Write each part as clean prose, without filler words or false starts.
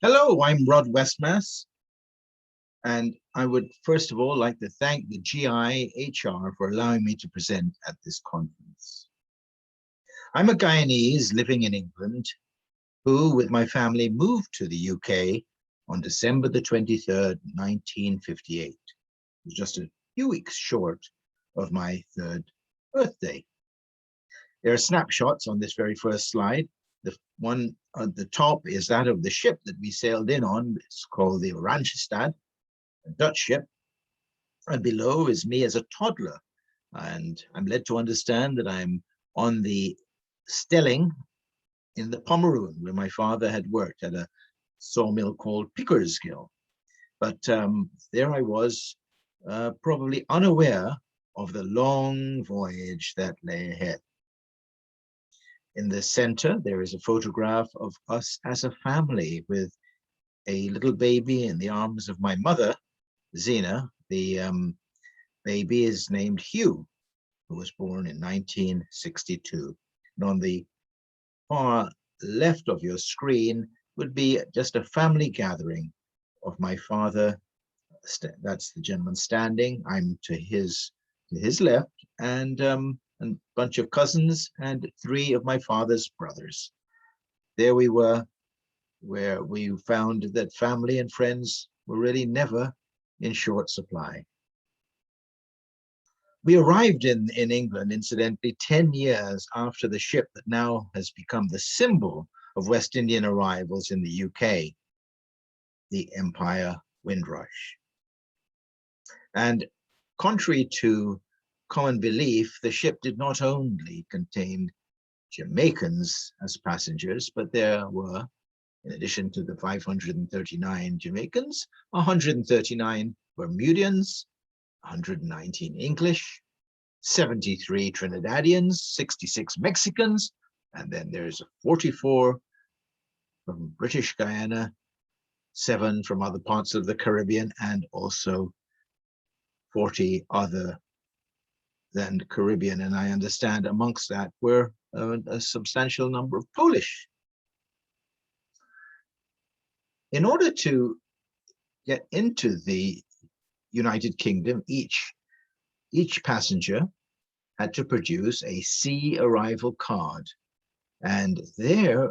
Hello, I'm Rod Westmass, and I would first of all like to thank the GIHR for allowing me to present at this conference. I'm a Guyanese living in England who, with my family, moved to the UK on December the 23rd, 1958. It was just a few weeks short of my third birthday. There are snapshots on this very first slide. The one at the top is that of the ship that we sailed in on. It's called the Oranjestad, a Dutch ship. And below is me as a toddler. And I'm led to understand that I'm on the Stelling in the Pomeroon, where my father had worked at a sawmill called Pickersgill. But there I was, probably unaware of the long voyage that lay ahead. In the center, there is a photograph of us as a family with a little baby in the arms of my mother, Zena. The baby is named Hugh, who was born in 1962. And on the far left of your screen would be just a family gathering of my father. That's the gentleman standing. I'm to his left, and a bunch of cousins and three of my father's brothers. There we were, where we found that family and friends were really never in short supply. We arrived in England, incidentally, 10 years after the ship that now has become the symbol of West Indian arrivals in the UK, the Empire Windrush. And contrary to common belief, the ship did not only contain Jamaicans as passengers, but there were, in addition to the 539 Jamaicans, 139 Bermudians, 119 English, 73 Trinidadians, 66 Mexicans, and then there's 44 from British Guyana, 7 from other parts of the Caribbean, and also 40 other than Caribbean. And I understand amongst that were a substantial number of Polish. In order to get into the United Kingdom, each passenger had to produce a sea arrival card. And there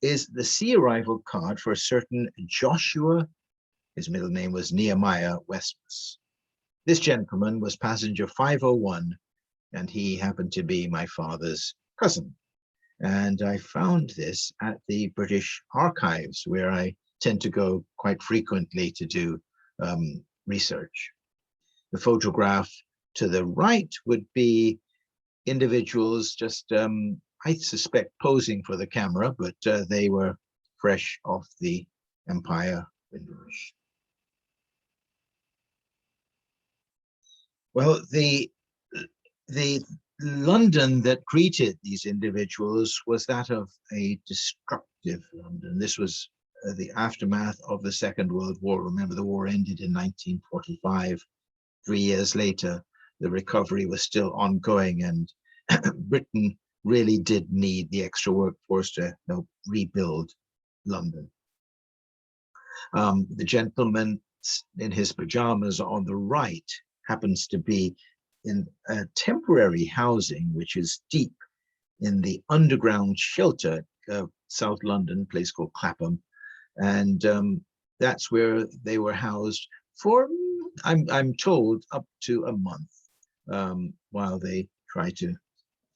is the sea arrival card for a certain Joshua, his middle name was Nehemiah Westmass. This gentleman was passenger 501, and he happened to be my father's cousin. And I found this at the British Archives, where I tend to go quite frequently to do research. The photograph to the right would be individuals just, I suspect, posing for the camera, but they were fresh off the Empire Windrush. Well, the London that greeted these individuals was that of a destructive London. This was the aftermath of the Second World War. Remember, the war ended in 1945. 3 years later, the recovery was still ongoing, and Britain really did need the extra workforce to help rebuild London. The gentleman in his pajamas on the right happens to be in a temporary housing, which is deep in the underground shelter of South London, a place called Clapham. And that's where they were housed for, I'm told, up to a month, while they try to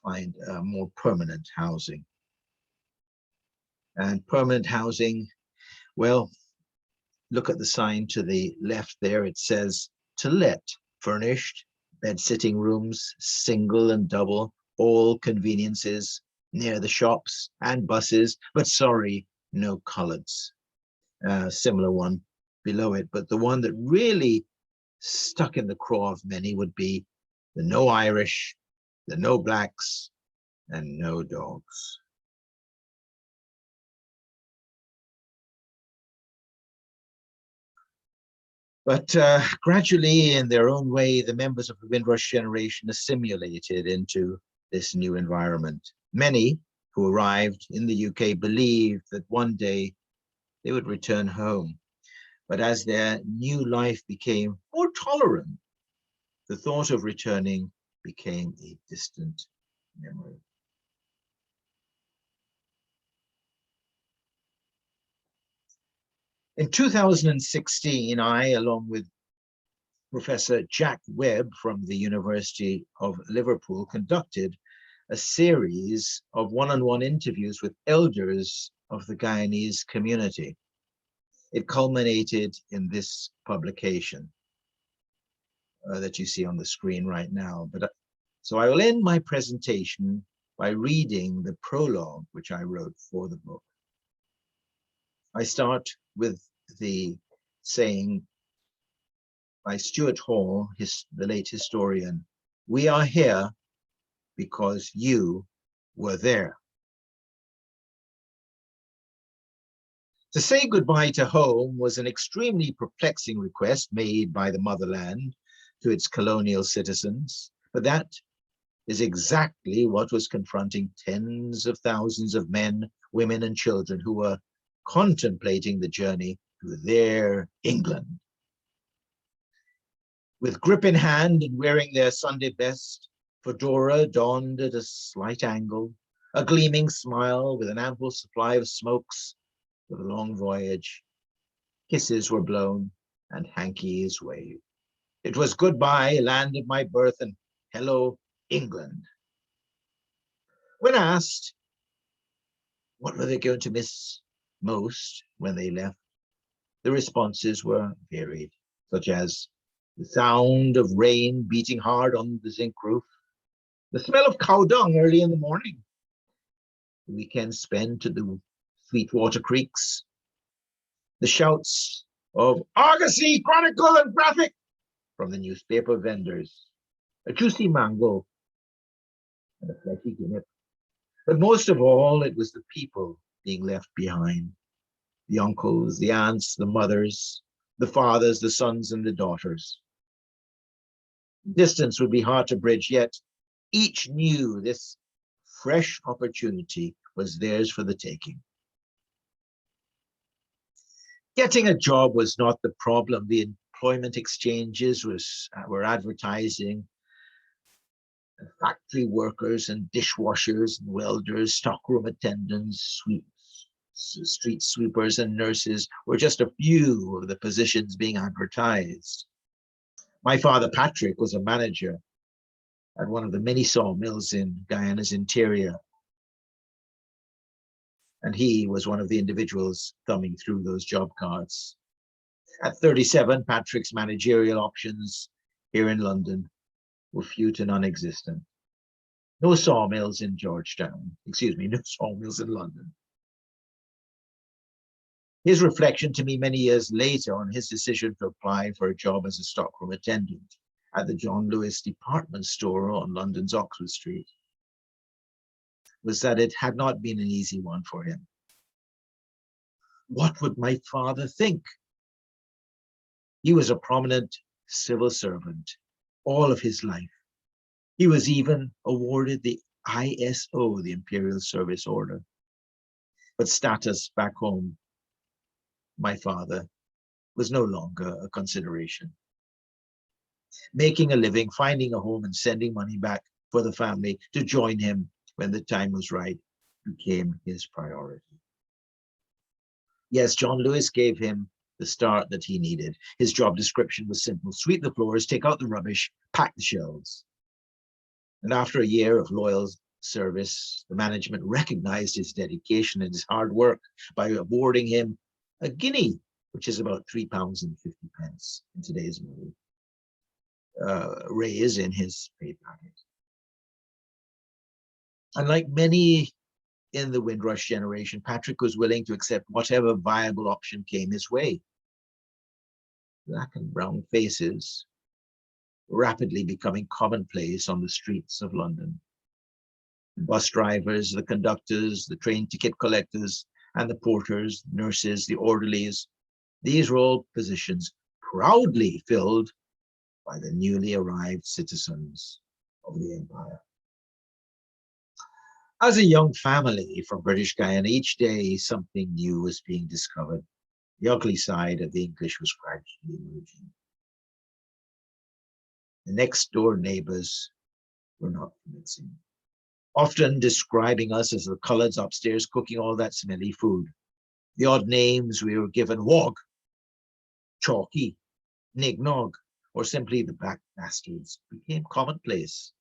find more permanent housing. And permanent housing, well, look at the sign to the left there. It says to let, furnished, bed sitting rooms, single and double, all conveniences, near the shops and buses, but sorry, no coloreds. Similar one below it, but the one that really stuck in the craw of many would be the no Irish, the no blacks, and no dogs. But gradually, in their own way, the members of the Windrush generation assimilated into this new environment. Many who arrived in the UK believed that one day they would return home. But as their new life became more tolerant, the thought of returning became a distant memory. In 2016, I, along with Professor Jack Webb from the University of Liverpool, conducted a series of one-on-one interviews with elders of the Guyanese community. It culminated in this publication that you see on the screen right now. So I will end my presentation by reading the prologue which I wrote for the book. I start with the saying by Stuart Hall, the late historian, "We are here because you were there." To say goodbye to home was an extremely perplexing request made by the motherland to its colonial citizens, but that is exactly what was confronting tens of thousands of men, women, and children who were contemplating the journey to their England. With grip in hand and wearing their Sunday best, fedora donned at a slight angle, a gleaming smile with an ample supply of smokes for the long voyage, kisses were blown and hankies waved. It was goodbye, land of my birth, and hello, England. When asked what were they going to miss most when they left, the responses were varied, such as the sound of rain beating hard on the zinc roof, the smell of cow dung early in the morning, the weekend spent to the Sweetwater creeks, the shouts of Argosy, Chronicle, and Graphic from the newspaper vendors, a juicy mango, and a fleshy guinea. But most of all, it was the people being left behind. The uncles, the aunts, the mothers, the fathers, the sons, and the daughters. Distance would be hard to bridge, yet each knew this fresh opportunity was theirs for the taking. Getting a job was not the problem. The employment exchanges were advertising factory workers and dishwashers and welders, stockroom attendants, street sweepers and nurses were just a few of the positions being advertised. My father, Patrick, was a manager at one of the many sawmills in Guyana's interior. And he was one of the individuals thumbing through those job cards. At 37, Patrick's managerial options here in London were few to non-existent. No sawmills in Georgetown, no sawmills in London. His reflection to me many years later on his decision to apply for a job as a stockroom attendant at the John Lewis department store on London's Oxford Street was that it had not been an easy one for him. What would my father think? He was a prominent civil servant all of his life. He was even awarded the ISO, the Imperial Service Order. But status back home, my father, was no longer a consideration. Making a living, finding a home, and sending money back for the family to join him when the time was right became his priority. Yes, John Lewis gave him the start that he needed. His job description was simple: sweep the floors, take out the rubbish, pack the shelves. And after a year of loyal service, the management recognized his dedication and his hard work by awarding him a guinea, which is about £3.50 in today's money, raise in his pay packet. Unlike many in the Windrush generation, Patrick was willing to accept whatever viable option came his way. Black and brown faces rapidly becoming commonplace on the streets of London. The bus drivers, the conductors, the train ticket collectors, and the porters, nurses, the orderlies, these were all positions proudly filled by the newly arrived citizens of the empire. As a young family from British Guyana, each day something new was being discovered. The ugly side of the English was gradually emerging. The next door neighbors were not convincing, often describing us as the coloureds upstairs cooking all that smelly food. The odd names we were given, Wog, Chalky, Nignog, or simply the Black Bastards, became commonplace.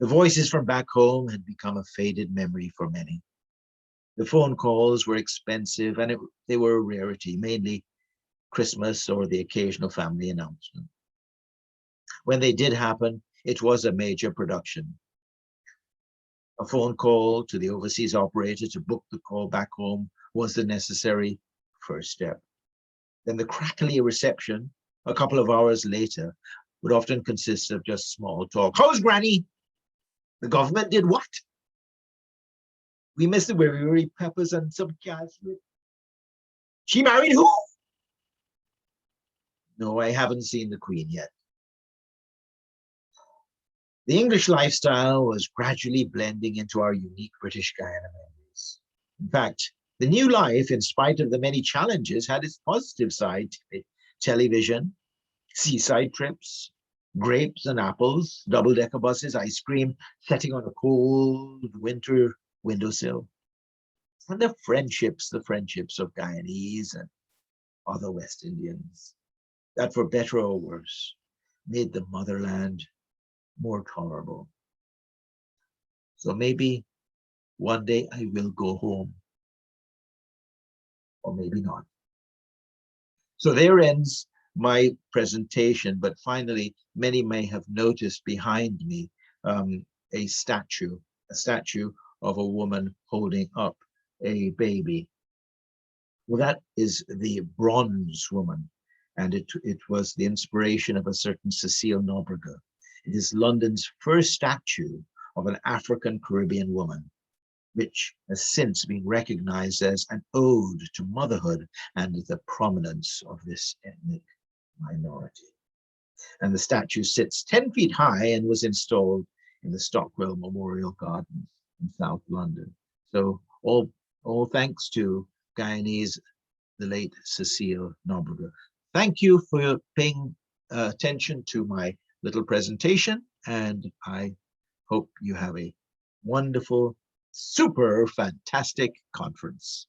The voices from back home had become a faded memory for many. The phone calls were expensive and they were a rarity, mainly Christmas or the occasional family announcement. When they did happen, it was a major production. A phone call to the overseas operator to book the call back home was the necessary first step. Then the crackly reception, a couple of hours later, would often consist of just small talk. How's Granny? The government did what? We missed the Wirri Peppers and some cats. She married who? No, I haven't seen the Queen yet. The English lifestyle was gradually blending into our unique British Guyana memories. In fact, the new life, in spite of the many challenges, had its positive side: television, seaside trips, grapes and apples, double-decker buses, ice cream, sitting on a cold winter windowsill. And the friendships of Guyanese and other West Indians, that for better or worse, made the motherland more tolerable. So maybe one day I will go home, or maybe not. So there ends my presentation, but finally, many may have noticed behind me a statue of a woman holding up a baby. Well, that is the Bronze Woman, and it was the inspiration of a certain Cecile Nobrega. It is London's first statue of an African Caribbean woman, which has since been recognized as an ode to motherhood and the prominence of this ethnic minority. And the statue sits 10 feet high and was installed in the Stockwell Memorial Gardens in South London. So all thanks to Guyanese, the late Cecile Nobrega. Thank you for paying attention to my little presentation, and I hope you have a wonderful, super fantastic conference.